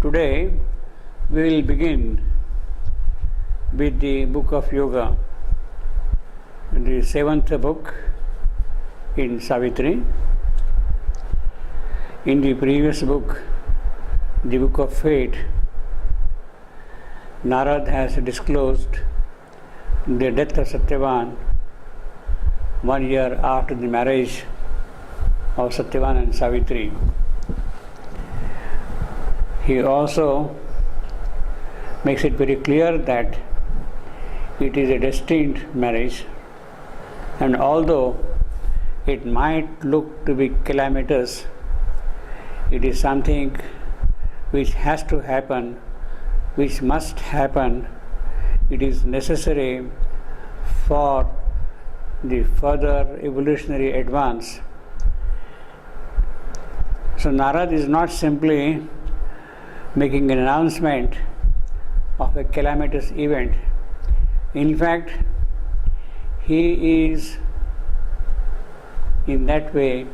Today we will begin with the book of Yoga, the seventh book in Savitri. In the previous book, the book of Fate, Narad has disclosed the death of Satyavan 1 year after the marriage of Satyavan and Savitri. He also makes it very clear that it is a destined marriage, and although it might look to be calamitous, it is something which has to happen, which must happen. It is necessary for the further evolutionary advance. So Narad is not simply making an announcement of a calamitous event. In fact, he is in that way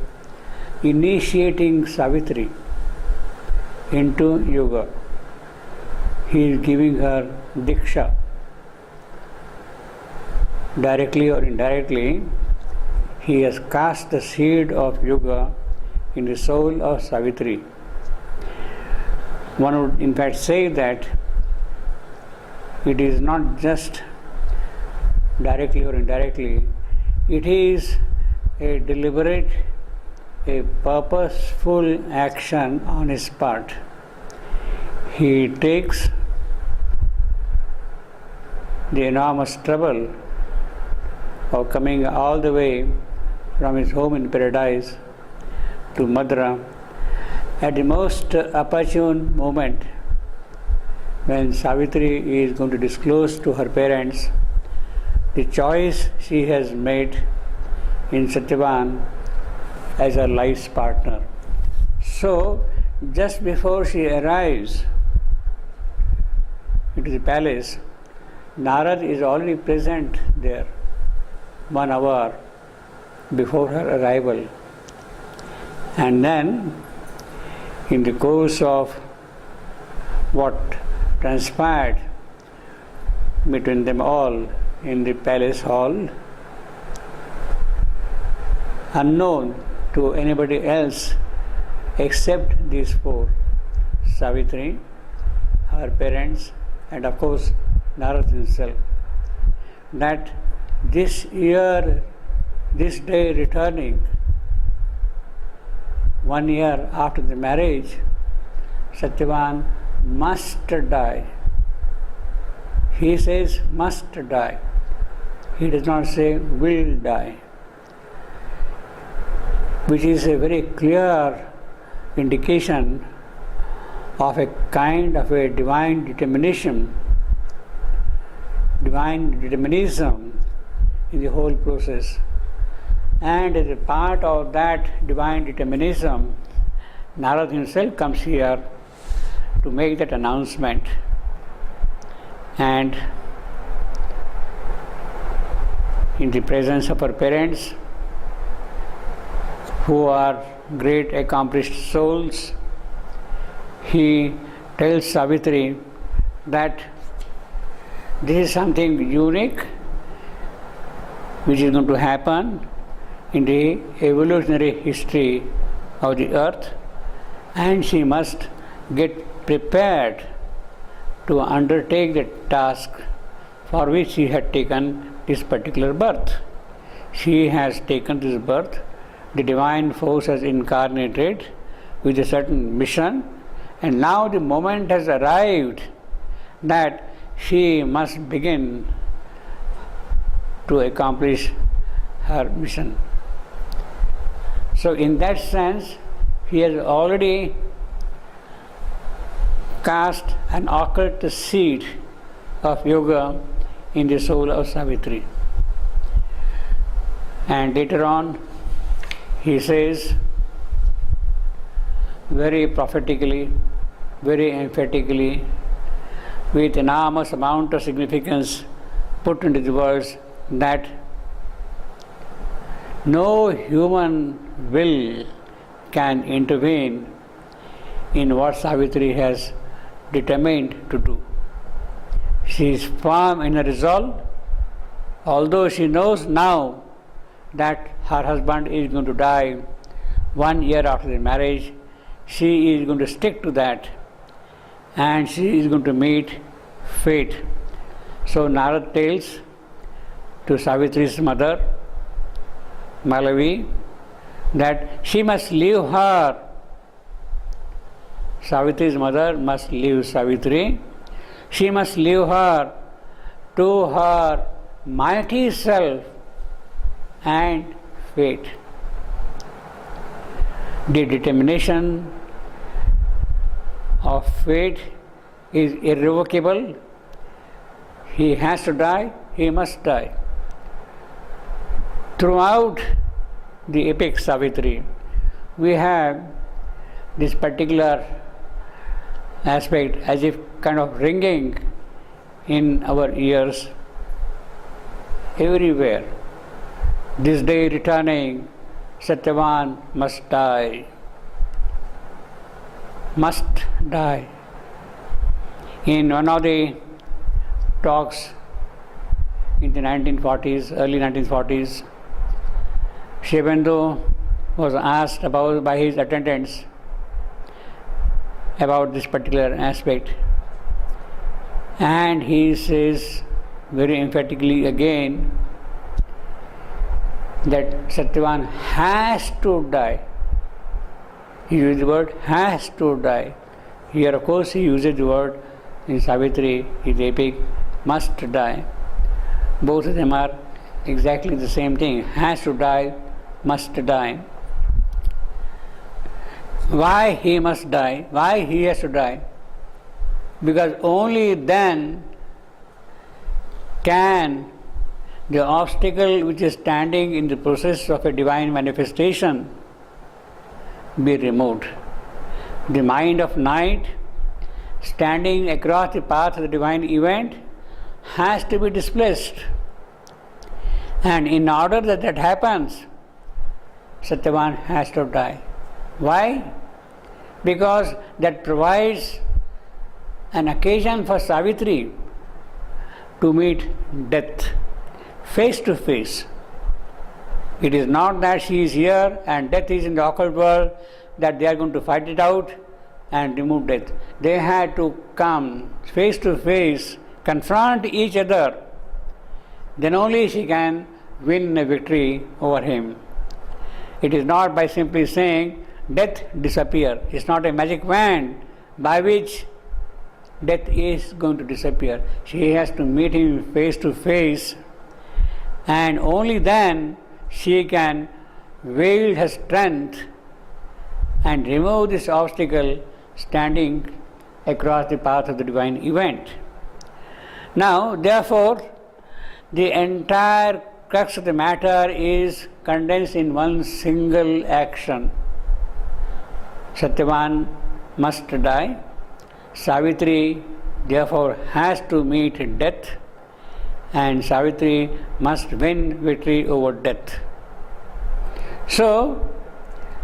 initiating Savitri into yoga. He is giving her diksha. Directly or indirectly, he has cast the seed of yoga in the soul of Savitri. One would in fact say that it is not just directly or indirectly, it is a deliberate, a purposeful action on his part. He takes the enormous trouble of coming all the way from his home in paradise to Mathura at the most opportune moment when Savitri is going to disclose to her parents the choice she has made in Satyavan as her life's partner. So, just before she arrives into the palace, Narad is already present there 1 hour before her arrival. And then, in the course of what transpired between them all in the palace hall, unknown to anybody else except these four, Savitri, her parents, and of course Narad himself, that this year, this day returning, 1 year after the marriage, Satyavan must die. He says must die. He does not say will die, which is a very clear indication of a kind of a divine determination, divine determinism in the whole process. And as a part of that divine determinism, Narad himself comes here to make that announcement. And in the presence of her parents, who are great accomplished souls, he tells Savitri that this is something unique which is going to happen in the evolutionary history of the earth, and she must get prepared to undertake the task for which she had taken this particular birth. She has taken this birth, the divine force has incarnated with a certain mission, and now the moment has arrived that she must begin to accomplish her mission. So in that sense, he has already cast and occulted the seed of yoga in the soul of Savitri. And later on, he says very prophetically, very emphatically, with enormous amount of significance put into the words, that no human will can intervene in what Savitri has determined to do. She is firm in her resolve, although she knows now that her husband is going to die 1 year after the marriage. She is going to stick to that, and she is going to meet fate. So Narad tells to Savitri's mother, Malavi, that she must leave her. Savitri's mother must leave Savitri. She must leave her to her mighty self and fate. The determination of fate is irrevocable. He has to die, he must die. Throughout the epic Savitri, we have this particular aspect as if kind of ringing in our ears everywhere. This day returning, Satyavan must die. Must die. In one of the talks in the 1940s, early 1940s, Shebendo was asked by his attendants about this particular aspect, and he says very emphatically again that Satyavan has to die. He used the word has to die. Here, of course, he uses the word in Savitri, in the epic, must die. Both of them are exactly the same thing. Has to die, must die. Why he must die? Why he has to die? Because only then can the obstacle which is standing in the process of a divine manifestation be removed. The mind of night standing across the path of the divine event has to be displaced. And in order that that happens, Satyavan has to die. Why? Because that provides an occasion for Savitri to meet death face to face. It is not that she is here and death is in the occult world, that they are going to fight it out and remove death. They had to come face to face, confront each other. Then only she can win a victory over him. It is not by simply saying death disappear. It's not a magic wand by which death is going to disappear. She has to meet him face to face, and only then she can wield her strength and remove this obstacle standing across the path of the divine event. Now, therefore, the entire crux of the matter is condensed in one single action. Satyavan must die. Savitri, therefore, has to meet death, and Savitri must win victory over death. So,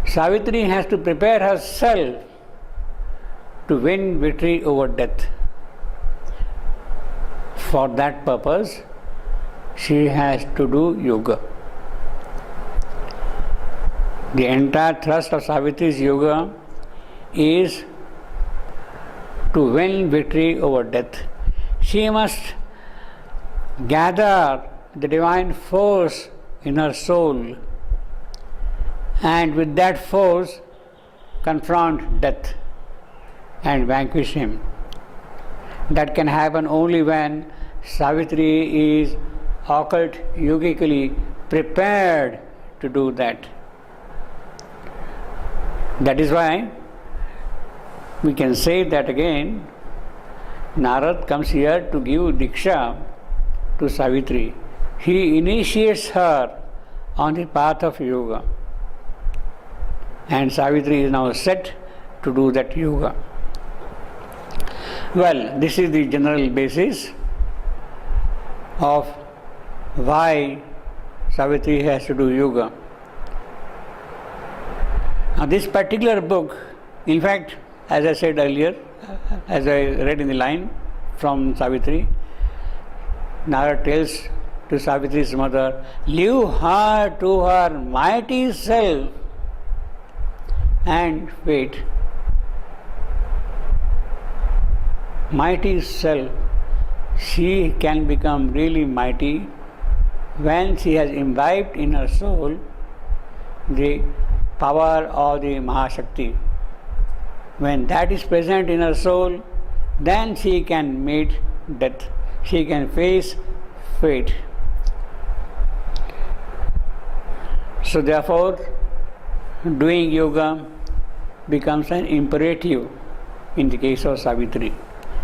Savitri has to prepare herself to win victory over death. For that purpose, she has to do yoga. The entire thrust of Savitri's yoga is to win victory over death. She must gather the divine force in her soul, and with that force confront death and vanquish him. That can happen only when Savitri is occult yogically prepared to do that. That is why we can say that again, Narad comes here to give Diksha to Savitri. He initiates her on the path of yoga, and Savitri is now set to do that yoga. Well, this is the general basis of why Savitri has to do yoga. Now, this particular book, in fact, as I said earlier, as I read in the line from Savitri, Narad tells to Savitri's mother, leave her to her mighty self and wait. Mighty self, she can become really mighty when she has imbibed in her soul the power of the Mahashakti. When that is present in her soul, then she can meet death. She can face fate. So therefore, doing yoga becomes an imperative in the case of Savitri.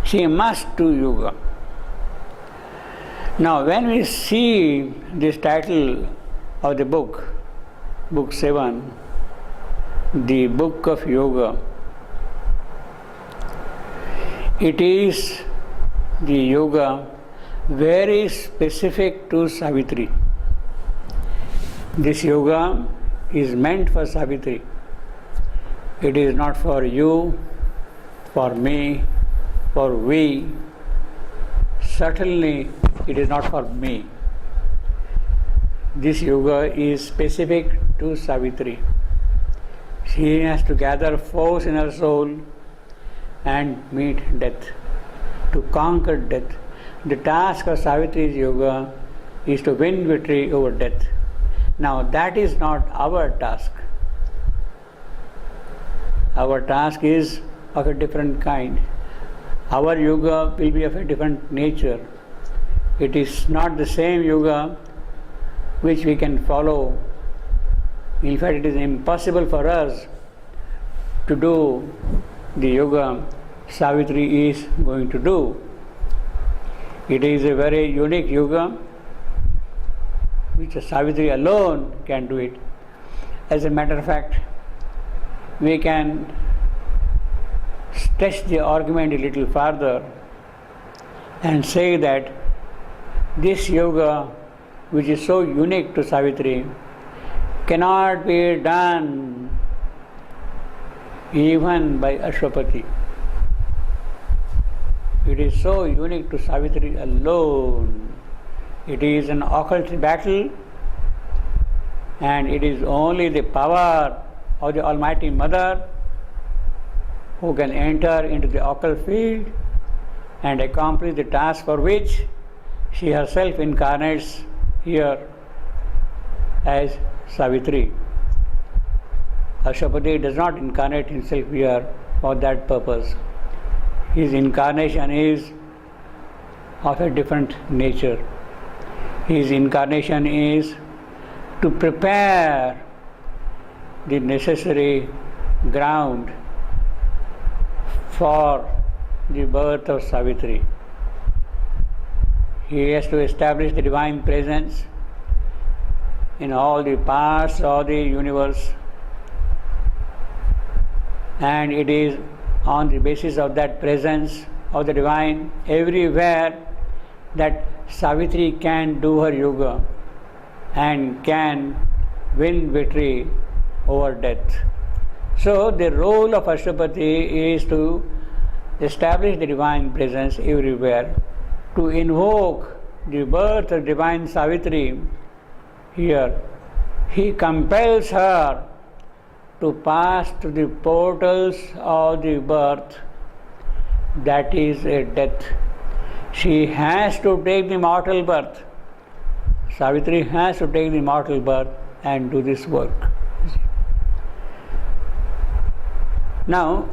She must do yoga. Now, when we see this title of the book, Book 7, the Book of Yoga, it is the yoga very specific to Savitri. This yoga is meant for Savitri. It is not for you, for me, for we. Certainly, it is not for me. This yoga is specific to Savitri. She has to gather force in her soul and meet death, to conquer death. The task of Savitri's yoga is to win victory over death. Now, that is not our task. Our task is of a different kind. Our yoga will be of a different nature. It is not the same yoga which we can follow. In fact, it is impossible for us to do the yoga Savitri is going to do. It is a very unique yoga which Savitri alone can do it. As a matter of fact, we can stretch the argument a little further and say that this yoga, which is so unique to Savitri, cannot be done even by Ashwapati. It is so unique to Savitri alone. It is an occult battle, and it is only the power of the Almighty Mother who can enter into the occult field and accomplish the task for which she herself incarnates here as Savitri. Ashwapati does not incarnate himself here for that purpose. His incarnation is of a different nature. His incarnation is to prepare the necessary ground for the birth of Savitri. He has to establish the divine presence in all the parts of the universe, and it is on the basis of that presence of the divine everywhere that Savitri can do her yoga and can win victory over death. So the role of Ashwapati is to establish the divine presence everywhere, to invoke the birth of divine Savitri here. He compels her to pass through the portals of the birth, that is a death. She has to take the mortal birth. Savitri has to take the mortal birth and do this work. Now,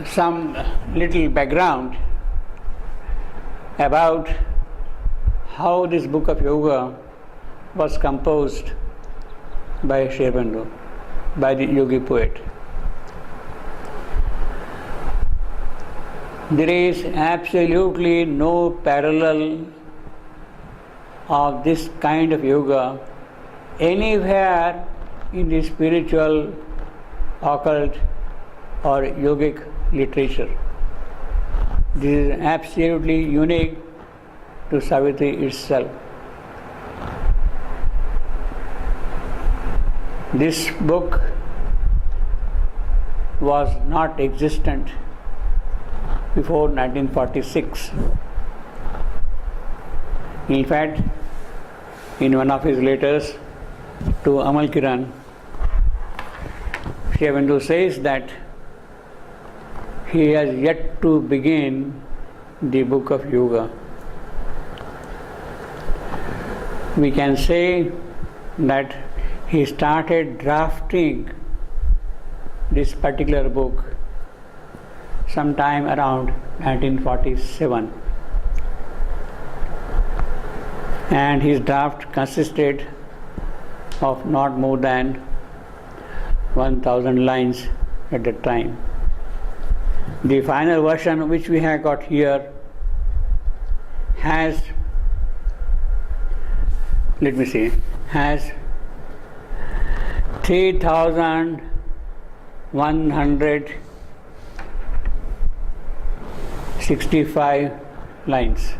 some little background about how this book of yoga was composed by Sri Aurobindo, by the yogi poet. There is absolutely no parallel of this kind of yoga anywhere in the spiritual, occult or yogic literature. This is absolutely unique to Savitri itself. This book was not existent before 1946. In fact, in one of his letters to Amal Kiran, Sri Aurobindo says that he has yet to begin the book of yoga. We can say that he started drafting this particular book sometime around 1947, and his draft consisted of not more than 1000 lines at the time. The final version which we have got here has, has 3165 lines.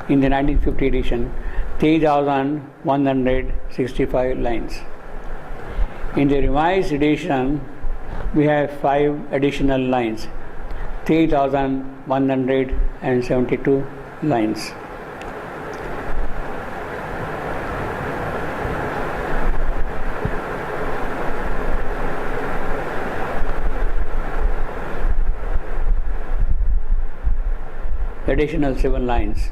In the 1950 edition, 3165 lines. In the revised edition, we have 5 additional lines, 3172 lines. Additional 7 lines.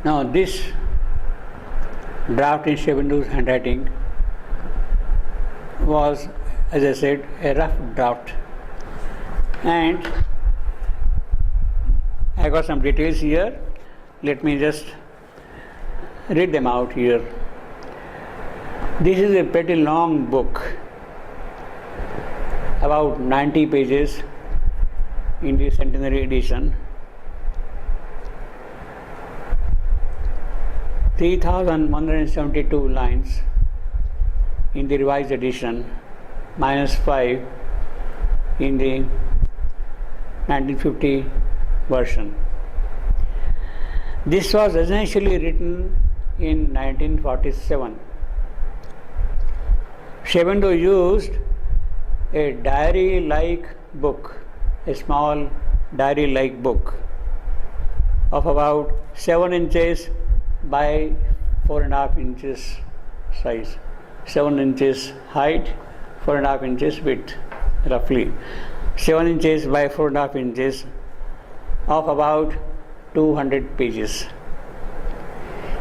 Now this draft in Sri Aurobindo's handwriting was, as I said, a rough draft, and I got some details here. Let me just read them out here. This is a pretty long book, about 90 pages in the centenary edition, 3172 lines in the revised edition, minus 5 in the 1950 version. This was essentially written in 1947. Sri Aurobindo used a diary-like book, a small diary-like book of about 7 inches by 4.5 inches size, 7 inches height, 4.5 inches width, roughly 7 inches by 4.5 inches, of about 200 pages.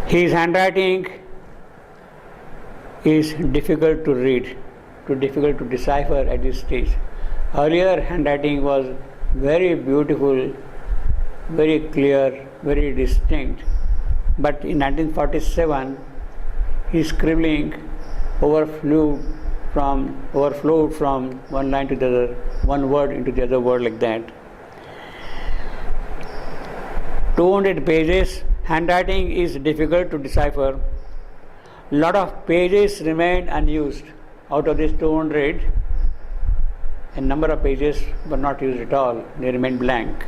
His handwriting is difficult to read, difficult to decipher at this stage. Earlier handwriting was very beautiful, very clear, very distinct, but in 1947 his scribbling overflowed from one line to the other, one word into the other word, like that. 200 pages, handwriting is difficult to decipher. Lot of pages remained unused. Out of this 200, a number of pages were not used at all, they remained blank.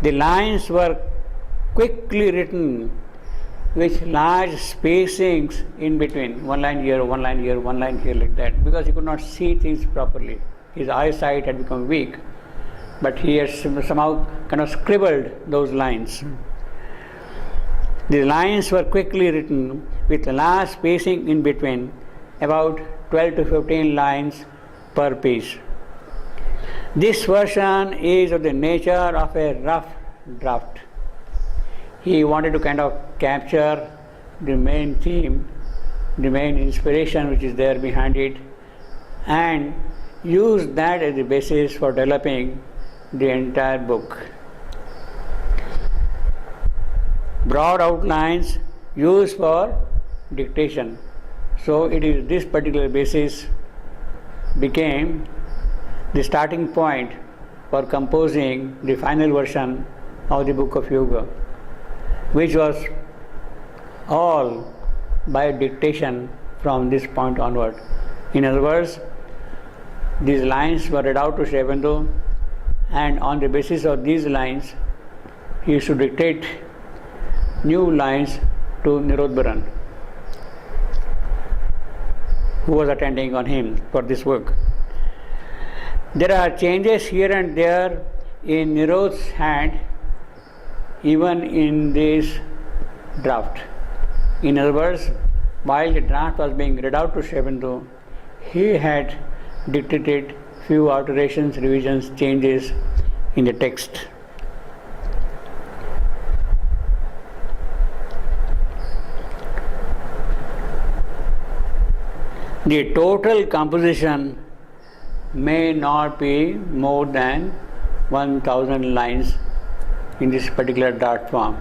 The lines were quickly written with large spacings in between, one line here, one line here, one line here, like that, because he could not see things properly. His eyesight had become weak, but he had somehow kind of scribbled those lines. The lines were quickly written with large spacing in between, about 12 to 15 lines per page. This version is of the nature of a rough draft. He wanted to kind of capture the main theme, the main inspiration which is there behind it, and use that as the basis for developing the entire book. Broad outlines used for dictation. So it is this particular basis became the starting point for composing the final version of the Book of Yoga, which was all by dictation from this point onward. In other words, these lines were read out to Sri Aurobindo, and on the basis of these lines, he should dictate new lines to Nirodharan. who was attending on him for this work. There are changes here and there in Nirod's hand, even in this draft. In other words, while the draft was being read out to Sri Aurobindo, he had dictated few alterations, revisions, changes in the text. The total composition may not be more than 1000 lines in this particular draft form.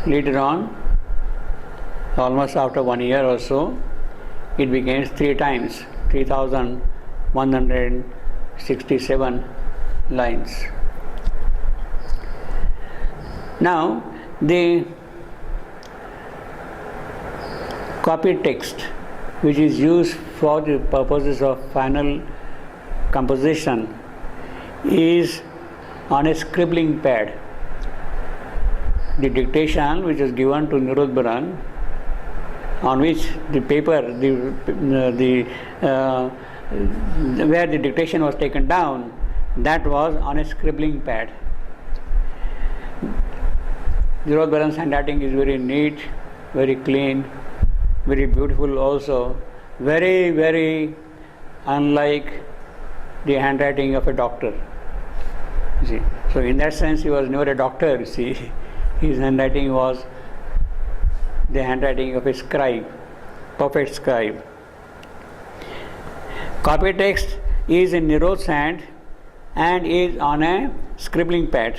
Later on, almost after 1 year or so, it becomes 3 times, 3167 lines. Now, the copied text, which is used for the purposes of final composition, is on a scribbling pad. The dictation which is given to Nirodbaran, on which the paper, where the dictation was taken down, that was on a scribbling pad. Nirodbaran's handwriting is very neat, very clean, very beautiful also, very, very unlike the handwriting of a doctor. You see. So in that sense, he was never a doctor, you see. His handwriting was the handwriting of a scribe, perfect scribe. Copy text is in Nirod's hand and is on a scribbling pad,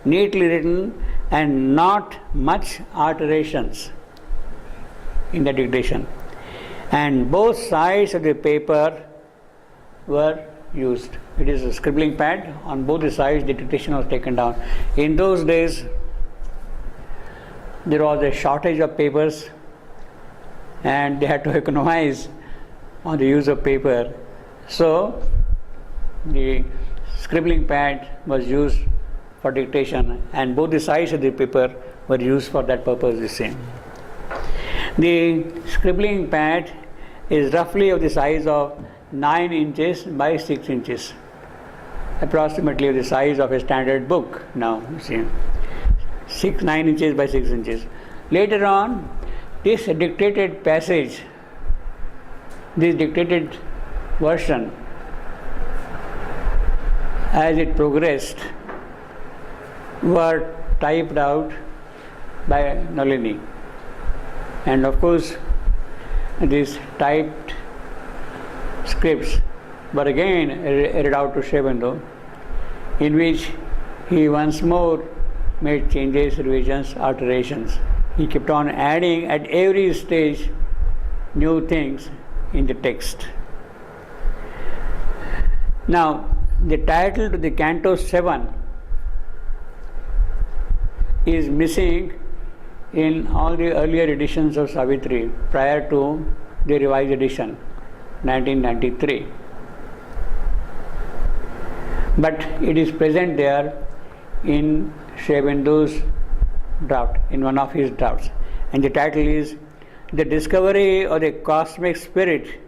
neatly written and not much alterations in the dictation. And both sides of the paper were used. It is a scribbling pad. On both the sides, the dictation was taken down. In those days, there was a shortage of papers, and they had to economize on the use of paper. So, the scribbling pad was used for dictation, and both the sides of the paper were used for that purpose, the same. The scribbling pad is roughly of the size of 9 inches by 6 inches, approximately the size of a standard book now, you see. 9 inches by 6 inches. Later on, this dictated passage, this dictated version, as it progressed, were typed out by Nalini. And of course, these typed scripts were again read out to Sri Aurobindo, in which he once more made changes, revisions, alterations. He kept on adding at every stage new things in the text. Now, the title to the Canto 7 is missing in all the earlier editions of Savitri prior to the revised edition, 1993. But it is present there in Sri Aurobindo's draft, in one of his drafts. And the title is The Discovery of the Cosmic Spirit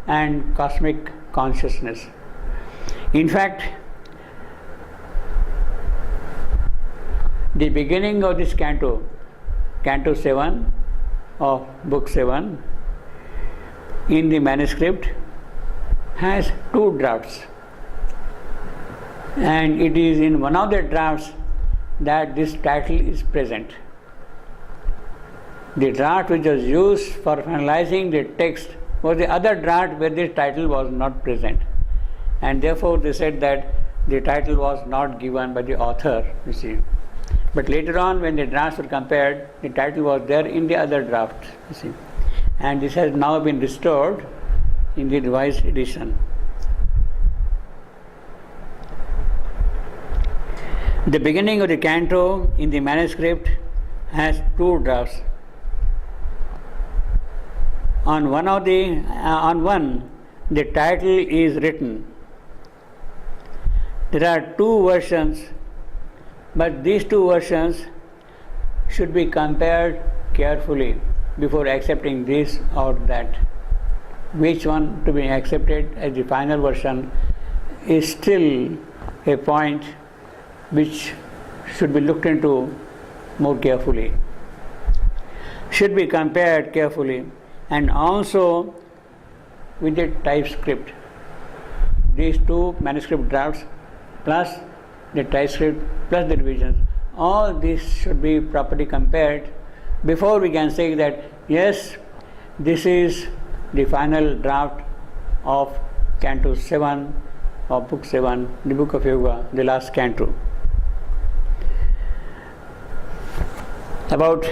and Cosmic Consciousness. In fact, the beginning of this canto, Canto 7 of Book 7, in the manuscript has 2 drafts. And it is in one of the drafts that this title is present. The draft which was used for finalizing the text was the other draft where this title was not present. And therefore they said that the title was not given by the author, you see. But later on, when the drafts were compared, the title was there in the other draft, you see. And this has now been restored in the revised edition. The beginning of the canto in the manuscript has 2 drafts. On one, the title is written. There are 2 versions, but these 2 versions should be compared carefully before accepting this or that. which one to be accepted as the final version is still a point which should be looked into more carefully, should be compared carefully, and also with the typescript. These two manuscript drafts plus the typescript plus the revisions, all this should be properly compared before we can say that yes, this is the final draft of Canto 7 of Book 7, the Book of Yoga, the last canto. About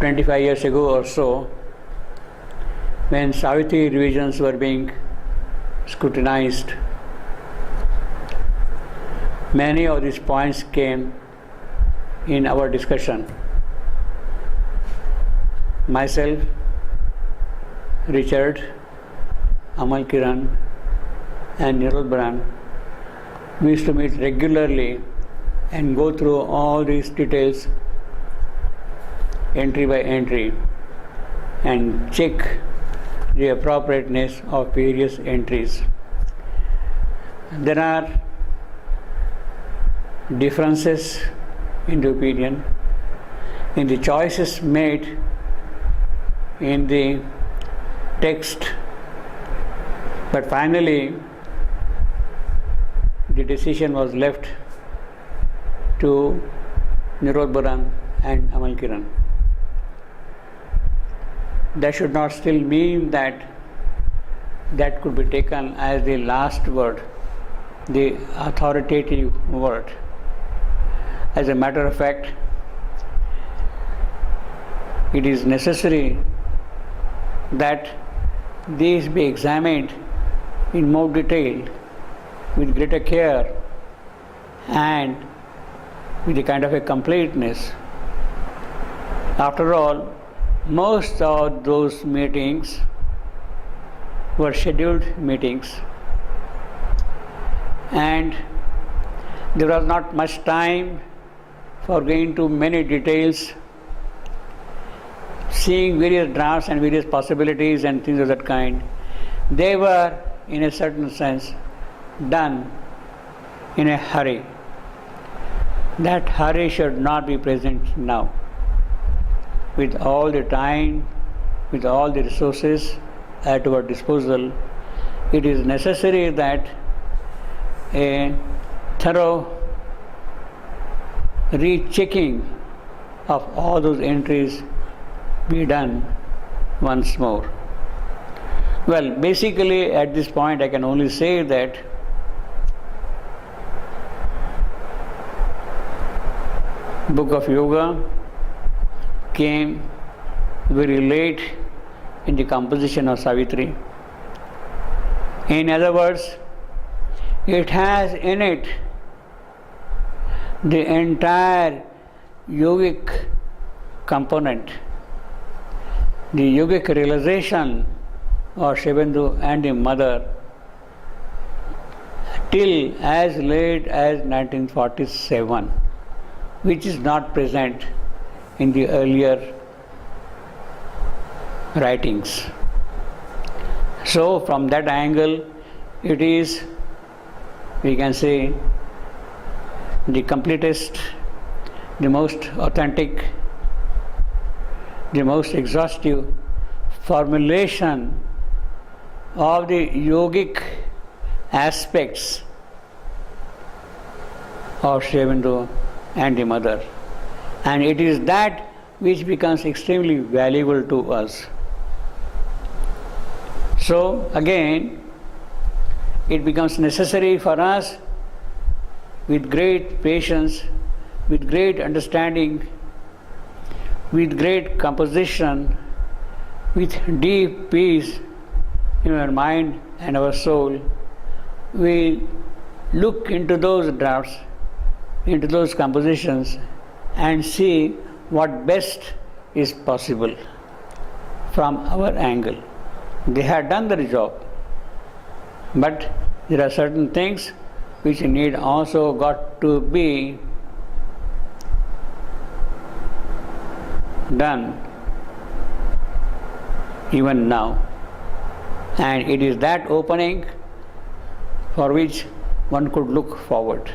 25 years ago or so, when Savitri revisions were being scrutinized, many of these points came in our discussion. Myself, Richard, Amal Kiran, and Nirod, we used to meet regularly and go through all these details entry by entry and check the appropriateness of various entries. There are differences in the opinion, in the choices made in the text, but finally the decision was left to Nirod and Amal Kiran. That should not still mean that that could be taken as the last word, the authoritative word. As a matter of fact, it is necessary that these be examined in more detail, with greater care, and with a kind of a completeness. After all, most of those meetings were scheduled meetings, and there was not much time for going into many details, seeing various drafts and various possibilities and things of that kind. They were, in a certain sense, done in a hurry. That hurry should not be present now. With all the time, with all the resources at our disposal, it is necessary that a thorough rechecking of all those entries be done once more. Well, basically at this point I can only say that Book of Yoga came very late in the composition of Savitri. In other words, it has in it the entire yogic component, the yogic realization of Shivendu and the mother till as late as 1947, which is not present in the earlier writings. So from that angle, it is, we can say, the completest, the most authentic, the most exhaustive formulation of the yogic aspects of Shivendu and the mother. And it is that which becomes extremely valuable to us. So again, it becomes necessary for us, with great patience, with great understanding, with great composition, with deep peace in our mind and our soul, we look into those drafts, into those compositions, and see what best is possible from our angle. They have done their job, but there are certain things which need also got to be done even now. And it is that opening for which one could look forward.